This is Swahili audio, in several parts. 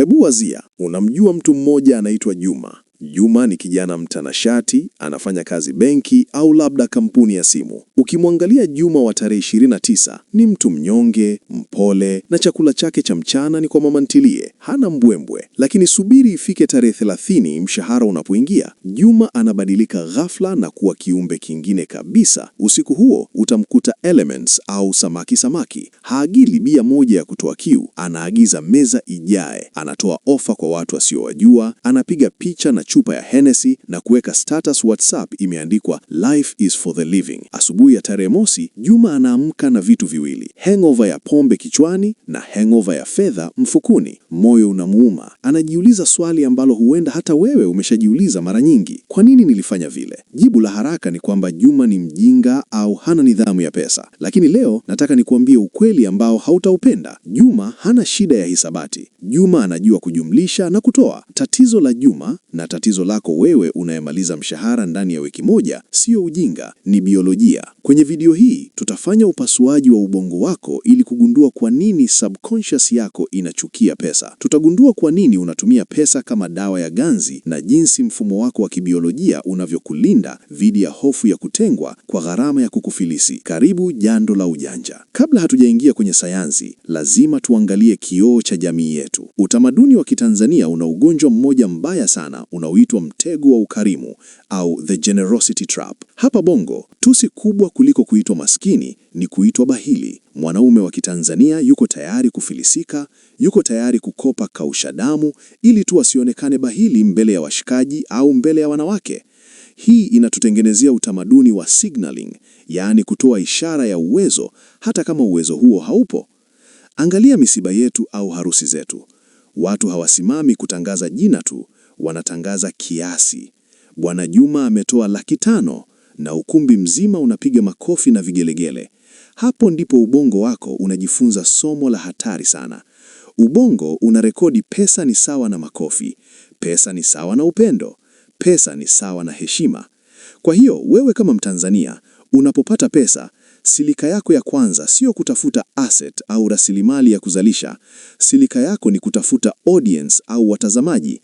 Hebu wazia, unamjua mtu mmoja anaitwa Juma. Juma ni kijana mtanashati, anafanya kazi benki au labda kampuni ya simu. Ukimwangalia Juma wa tarehe 29, ni mtu mnyonge, mpole, na chakula chake cha mchana ni kwa mama ntilie, hana mbwembwe. Lakini subiri ifike tarehe 30, mshahara unapoingia, Juma anabadilika ghafla na kuwa kiumbe kingine kabisa. Usiku huo utamkuta Elements au samaki. Haagili bia moja ya kutoa kiu, anaagiza meza ijae, anatoa ofa kwa watu wasiowajua, anapiga picha na chupa ya Hennessy na kuweka status WhatsApp imeandikwa Life is for the living. Asubuhi ya tarehe mosi, Juma anaamka na vitu viwili: hangover ya pombe kichwani na hangover ya fedha mfukuni. Moyo unamuuma, anajiuliza swali ambalo huenda hata wewe umeshajiuliza mara nyingi: kwa nini nilifanya vile? Jibu la haraka ni kwamba Juma ni mjinga au hana nidhamu ya pesa. Lakini leo nataka nikuambie ukweli ambao hautaupenda. Juma hana shida ya hisabati. Juma anajua kujumlisha na kutoa. Tatizo la Juma na tatizo lako wewe unayemaliza mshahara ndani ya wiki moja sio ujinga, ni biolojia. Kwenye video hii tutafanya upasuaji wa ubongo wako ili kugundua kwa nini subconscious yako inachukia pesa. Tutagundua kwa nini unatumia pesa kama dawa ya ganzi na jinsi mfumo wako wa kibiolojia unavyokulinda dhidi ya hofu ya kutengwa kwa gharama ya kukufilisi. Karibu Jando la Ujanja. Kabla hatujaingia kwenye sayansi, lazima tuangalie kioo cha jamii yetu. Utamaduni wa Kitanzania una ugonjwa mmoja mbaya sana unaoitwa mtego wa ukarimu au the generosity trap. Hapa Bongo, tusi kubwa kuliko kuitwa maskini ni kuitwa bahili. Mwanaume wa Kitanzania yuko tayari kufilisika, yuko tayari kukopa kausha damu ili tu asionekane bahili mbele ya washikaji au mbele ya wanawake. Hii inatutengenezea utamaduni wa signaling, yaani kutoa ishara ya uwezo hata kama uwezo huo haupo. Angalia misiba yetu au harusi zetu. Watu hawasimami kutangaza jina tu, wanatangaza kiasi. Bwana Juma ametoa 500,000 na ukumbi mzima unapiga makofi na vigelegele. Hapo ndipo ubongo wako unajifunza somo la hatari sana. Ubongo unarekodi pesa ni sawa na makofi, pesa ni sawa na upendo, pesa ni sawa na heshima. Kwa hiyo wewe kama Mtanzania, unapopata pesa, silika yako ya kwanza sio kutafuta asset au rasilimali ya kuzalisha. Silika yako ni kutafuta audience au watazamaji.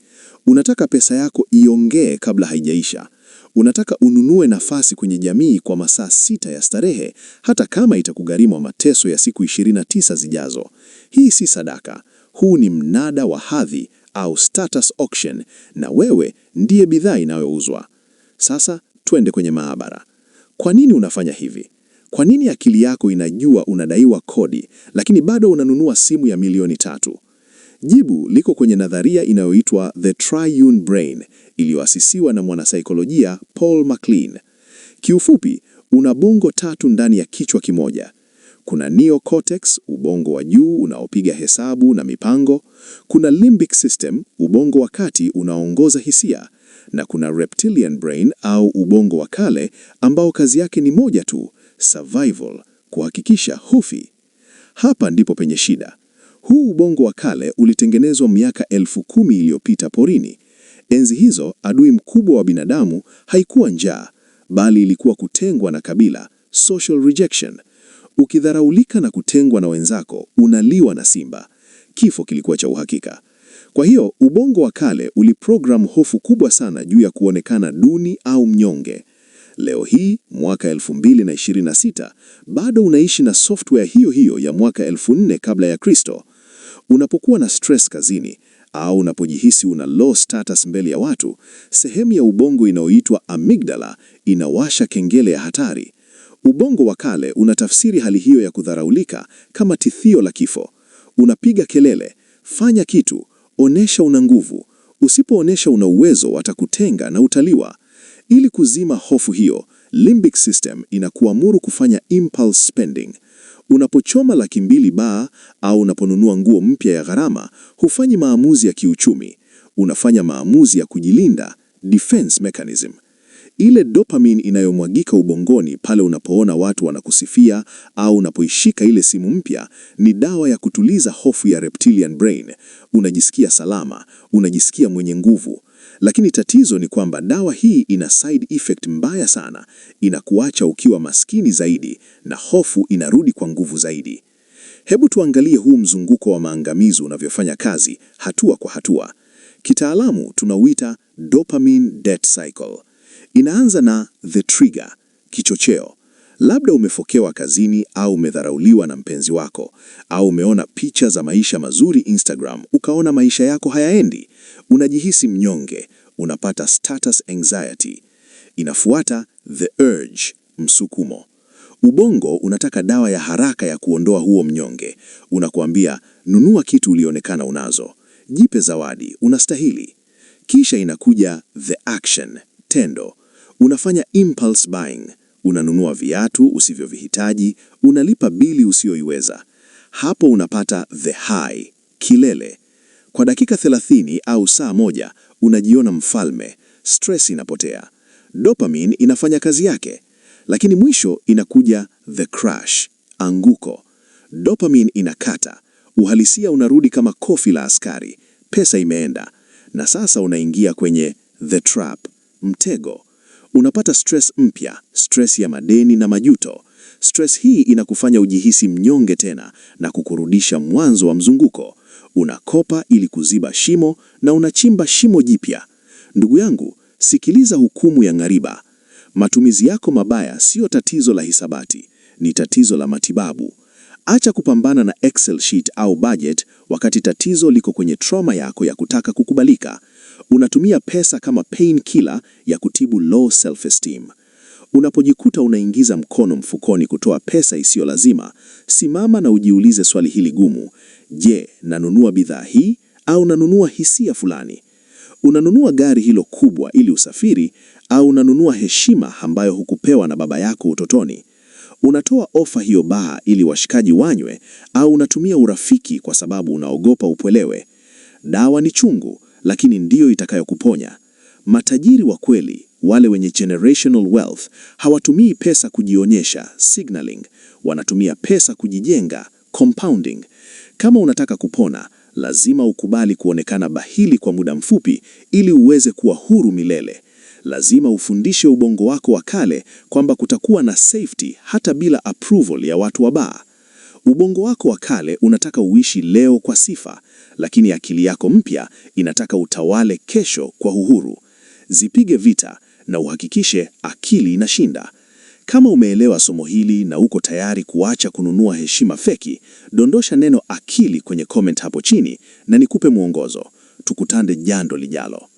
Unataka pesa yako iongee kabla haijaisha. Unataka ununue nafasi kwenye jamii kwa masaa 6 ya starehe, hata kama itakugharimu mateso ya siku 29 zijazo. Hii si sadaka. Huu ni mnada wa hadhi au status auction, na wewe ndiye bidhaa inayouzwa. Sasa twende kwenye maabara. Kwa nini unafanya hivi? Kwa nini akili yako inajua unadaiwa kodi, lakini bado unanunua simu ya milioni 3? Jibu liko kwenye nadharia inayoitwa The Triune Brain, iliyoasisiwa na mwanasaikolojia Paul MacLean. Kiufupi, una bongo 3 ndani ya kichwa kimoja. Kuna neocortex, ubongo wa juu unaopiga hesabu na mipango. Kuna limbic system, ubongo wa kati unaoongoza hisia. Na kuna reptilian brain au ubongo wa kale ambao kazi yake ni moja tu: survival, kuhakikisha hufi. Hapa ndipo penye shida. Huu ubongo wa kale ulitengenezwa miaka 10,000 iliyopita porini. Enzi hizo adui mkubwa wa binadamu haikuwa njaa, bali ilikuwa kutengwa na kabila, social rejection. Ukidharaulika na kutengwa na wenzako, unaliwa na simba. Kifo kilikuwa cha uhakika. Kwa hiyo ubongo wa kale uliprogram hofu kubwa sana juu ya kuonekana duni au mnyonge. Leo hii mwaka 2026 bado unaishi na software hiyo hiyo ya mwaka 4000 kabla ya Kristo. Unapokuwa na stress kazini au unapojihisi una low status mbele ya watu, sehemu ya ubongo inayoitwa amygdala inawasha kengele ya hatari. Ubongo wa kale unatafsiri hali hiyo ya kudharaulika kama tithio la kifo. Unapiga kelele, fanya kitu, onesha una nguvu. Usipoonesha una uwezo, watakutenga na utaliwa. Ili kuzima hofu hiyo, limbic system inakuamuru kufanya impulse spending. Unapochoma 200,000 baa au unaponunua nguo mpya ya gharama, hufanyi maamuzi ya kiuchumi. Unafanya maamuzi ya kujilinda, defense mechanism. Ile dopamine inayomwagika ubongoni pale unapoona watu wanakusifia au unapoishika ile simu mpya ni dawa ya kutuliza hofu ya reptilian brain. Unajisikia salama, unajisikia mwenye nguvu. Lakini tatizo ni kwamba dawa hii ina side effect mbaya sana. Inakuacha ukiwa maskini zaidi na hofu inarudi kwa nguvu zaidi. Hebu tuangalie huu mzunguko wa maangamizi unavyofanya kazi hatua kwa hatua. Kitaalamu tunauita dopamine debt cycle. Inaanza na the trigger, kichocheo. Labda umefokewa kazini au umedharauliwa na mpenzi wako, au umeona picha za maisha mazuri Instagram, ukaona maisha yako hayaendi. Unajihisi mnyonge, unapata status anxiety. Inafuata the urge, msukumo. Ubongo unataka dawa ya haraka ya kuondoa huo mnyonge. Unakuambia, nunua kitu ulionekana unazo. Jipe zawadi, unastahili. Kisha inakuja the action, tendo. Unafanya impulse buying. Unanunua viatu usivyovihitaji, unalipa bili usioiweza. Hapo unapata the high, kilele. Kwa dakika 30 au saa moja, unajiona mfalme, stress inapotea. Dopamine inafanya kazi yake. Lakini mwisho inakuja the crash, anguko. Dopamine inakata, uhalisia unarudi kama kofi la askari, pesa imeenda. Na sasa unaingia kwenye the trap, mtego. Unapata stress mpya, stress ya madeni na majuto. Stress hii inakufanya ujihisi mnyonge tena na kukurudisha mwanzo wa mzunguko. Unakopa ili kuziba shimo na unachimba shimo jipya. Ndugu yangu, sikiliza hukumu ya ngariba. Matumizi yako mabaya sio tatizo la hisabati, ni tatizo la matibabu. Acha kupambana na Excel sheet au budget wakati tatizo liko kwenye trauma yako ya kutaka kukubalika. Unatumia pesa kama pain killer ya kutibu low self-esteem. Unapojikuta unaingiza mkono mfukoni kutoa pesa isiyo lazima, simama na ujiulize swali hili gumu. Je, nanunua bidhaa hii au nanunua hisia fulani? Unanunua gari hilo kubwa ili usafiri au unanunua heshima ambayo hukupewa na baba yako utotoni? Unatoa ofa hiyo baa ili washikaji wanywe au unatumia urafiki kwa sababu unaogopa upwelewe? Dawa ni chungu, lakini ndiyo itakayokuponya. Matajiri wa kweli, wale wenye generational wealth, hawatumii pesa kujionyesha, signaling. Wanatumia pesa kujijenga, compounding. Kama unataka kupona, lazima ukubali kuonekana bahili kwa muda mfupi ili uweze kuwa huru milele. Lazima ufundishe ubongo wako wa kale kwamba kutakuwa na safety hata bila approval ya watu wa baa. Ubongo wako wa kale unataka uishi leo kwa sifa, lakini akili yako mpya inataka utawale kesho kwa uhuru. Zipige vita na uhakikishe akili inashinda. Kama umeelewa somo hili na uko tayari kuacha kununua heshima feki, dondosha neno akili kwenye comment hapo chini na nikupe mwongozo. Tukutane jando lijalo.